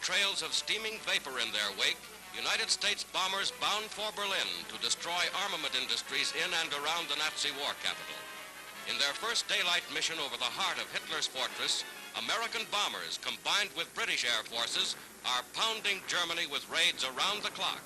trails of steaming vapor in their wake, United States bombers bound for Berlin to destroy armament industries in and around the Nazi war capital. In their first daylight mission over the heart of Hitler's fortress, American bombers, combined with British air forces, are pounding Germany with raids around the clock.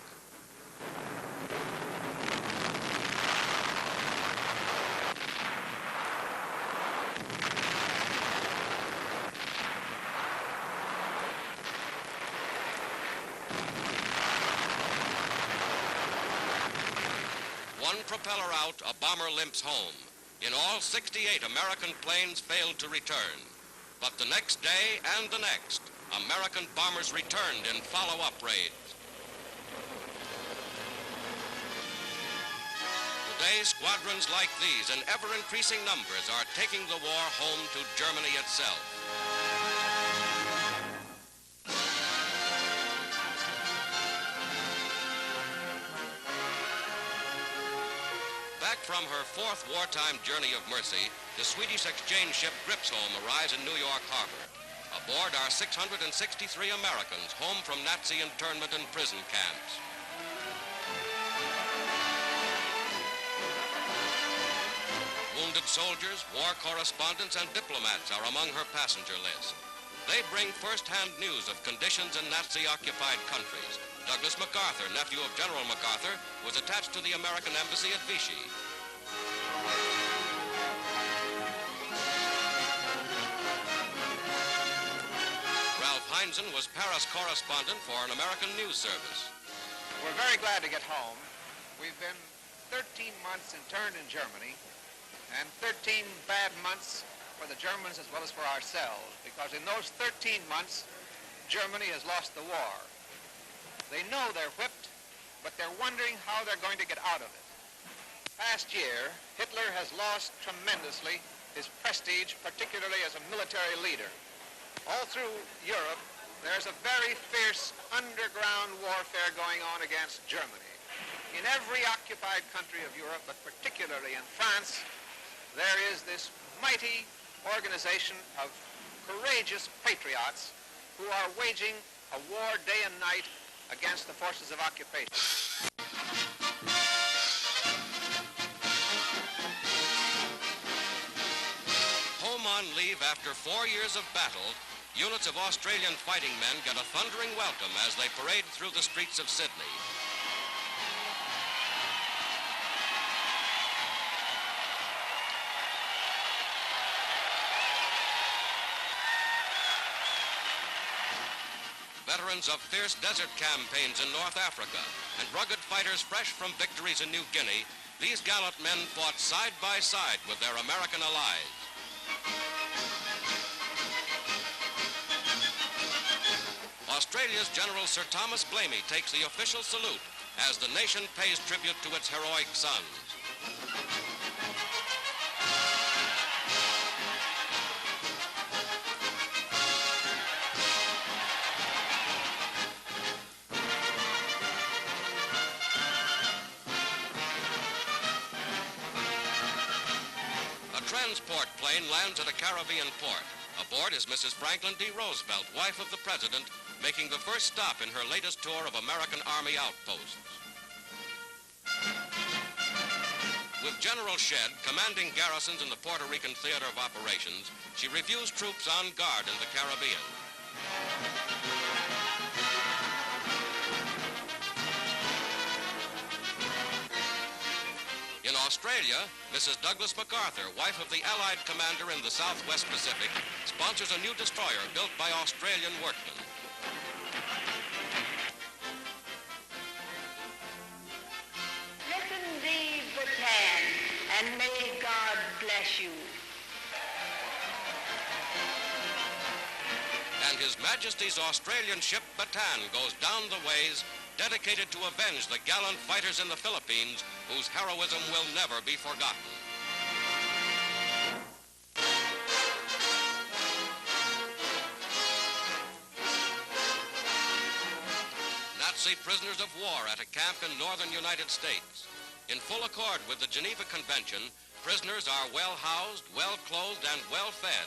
One propeller out, a bomber limps home. In all, 68 American planes failed to return. But the next day and the next, American bombers returned in follow-up raids. Today, squadrons like these in ever-increasing numbers are taking the war home to Germany itself. Back from her fourth wartime journey of mercy, the Swedish exchange ship Gripsholm arrives in New York Harbor. Aboard are 663 Americans home from Nazi internment and prison camps. Wounded soldiers, war correspondents, and diplomats are among her passenger list. They bring first-hand news of conditions in Nazi-occupied countries. Douglas MacArthur, nephew of General MacArthur, was attached to the American embassy at Vichy. Ralph Heinzen was Paris correspondent for an American news service. We're very glad to get home. We've been 13 months interned in Germany, and 13 bad months for the Germans as well as for ourselves, because in those 13 months, Germany has lost the war. They know they're whipped, but they're wondering how they're going to get out of it. Past year, Hitler has lost tremendously his prestige, particularly as a military leader. All through Europe, there's a very fierce underground warfare going on against Germany. In every occupied country of Europe, but particularly in France, there is this mighty organization of courageous patriots who are waging a war day and night against the forces of occupation. Home on leave after 4 years of battle, units of Australian fighting men get a thundering welcome as they parade through the streets of Sydney. Veterans of fierce desert campaigns in North Africa and rugged fighters fresh from victories in New Guinea, these gallant men fought side by side with their American allies. Australia's General Sir Thomas Blamey takes the official salute as the nation pays tribute to its heroic sons. Transport plane lands at a Caribbean port. Aboard is Mrs. Franklin D. Roosevelt, wife of the President, making the first stop in her latest tour of American Army outposts. With General Shedd commanding garrisons in the Puerto Rican theater of operations, she reviews troops on guard in the Caribbean. In Australia, Mrs. Douglas MacArthur, wife of the Allied commander in the Southwest Pacific, sponsors a new destroyer built by Australian workmen. Listen thee, Bataan, and may God bless you. And His Majesty's Australian ship Bataan goes down the ways, dedicated to avenge the gallant fighters in the Philippines whose heroism will never be forgotten. Nazi prisoners of war at a camp in northern United States. In full accord with the Geneva Convention, prisoners are well housed, well clothed, and well fed.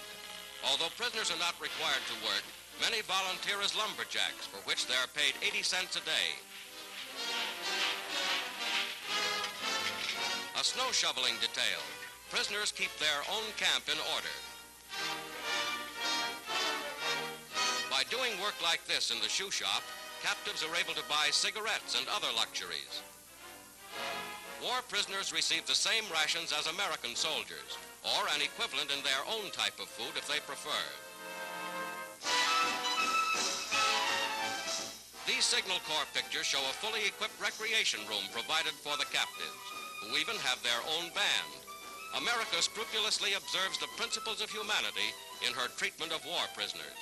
Although prisoners are not required to work, many volunteer as lumberjacks, for which they are paid 80 cents a day. A snow shoveling detail. Prisoners keep their own camp in order. By doing work like this in the shoe shop, captives are able to buy cigarettes and other luxuries. War prisoners receive the same rations as American soldiers, or an equivalent in their own type of food if they prefer. These Signal Corps pictures show a fully equipped recreation room provided for the captives, who even have their own band. America scrupulously observes the principles of humanity in her treatment of war prisoners.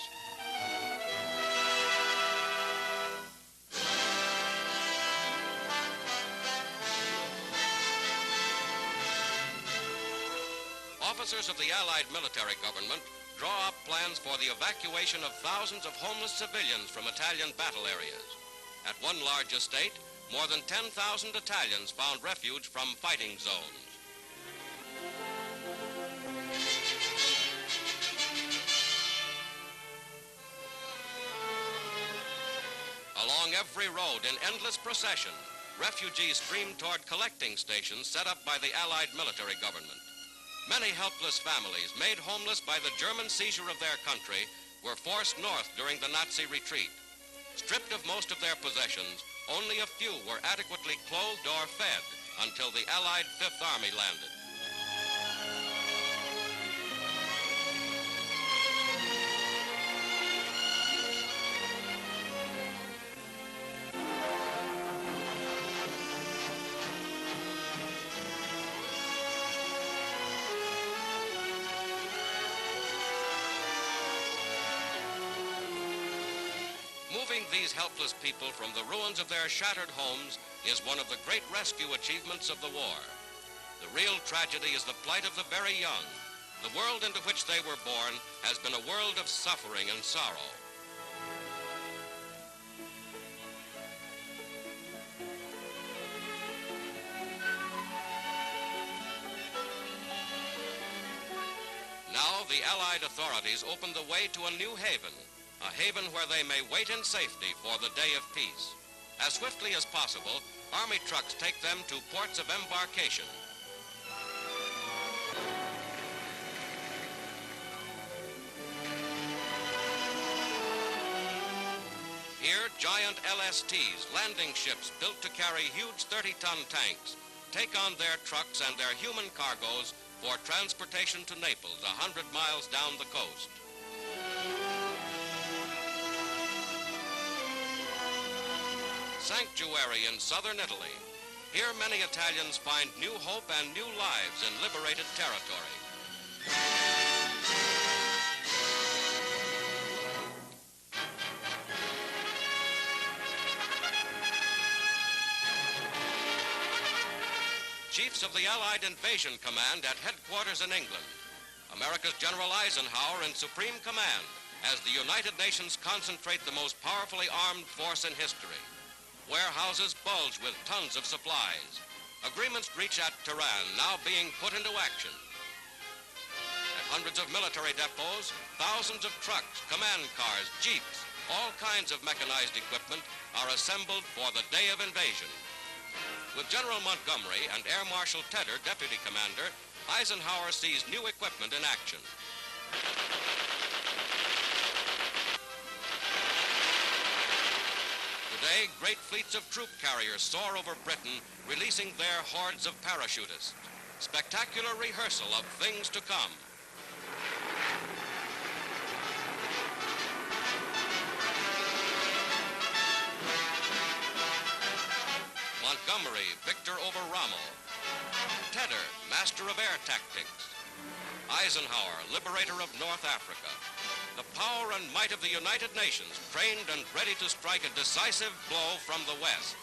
Officers of the Allied military government draw up plans for the evacuation of thousands of homeless civilians from Italian battle areas. At one large estate, more than 10,000 Italians found refuge from fighting zones. Along every road in endless procession, refugees streamed toward collecting stations set up by the Allied military government. Many helpless families, made homeless by the German seizure of their country, were forced north during the Nazi retreat. Stripped of most of their possessions, only a few were adequately clothed or fed until the Allied Fifth Army landed. Moving these helpless people from the ruins of their shattered homes is one of the great rescue achievements of the war. The real tragedy is the plight of the very young. The world into which they were born has been a world of suffering and sorrow. Now the Allied authorities open the way to a new haven. A haven where they may wait in safety for the day of peace. As swiftly as possible, Army trucks take them to ports of embarkation. Here, giant LSTs, landing ships built to carry huge 30-ton tanks, take on their trucks and their human cargoes for transportation to Naples, 100 miles down the coast. Sanctuary in southern Italy. Here many Italians find new hope and new lives in liberated territory. Chiefs of the Allied Invasion Command at headquarters in England. America's General Eisenhower in supreme command as the United Nations concentrate the most powerfully armed force in history. Warehouses bulge with tons of supplies. Agreements reached at Tehran now being put into action. At hundreds of military depots, thousands of trucks, command cars, jeeps, all kinds of mechanized equipment are assembled for the day of invasion. With General Montgomery and Air Marshal Tedder, deputy commander, Eisenhower sees new equipment in action. Today, great fleets of troop carriers soar over Britain, releasing their hordes of parachutists. Spectacular rehearsal of things to come. Montgomery, victor over Rommel. Tedder, master of air tactics. Eisenhower, liberator of North Africa. The power and might of the United Nations, trained and ready to strike a decisive blow from the West.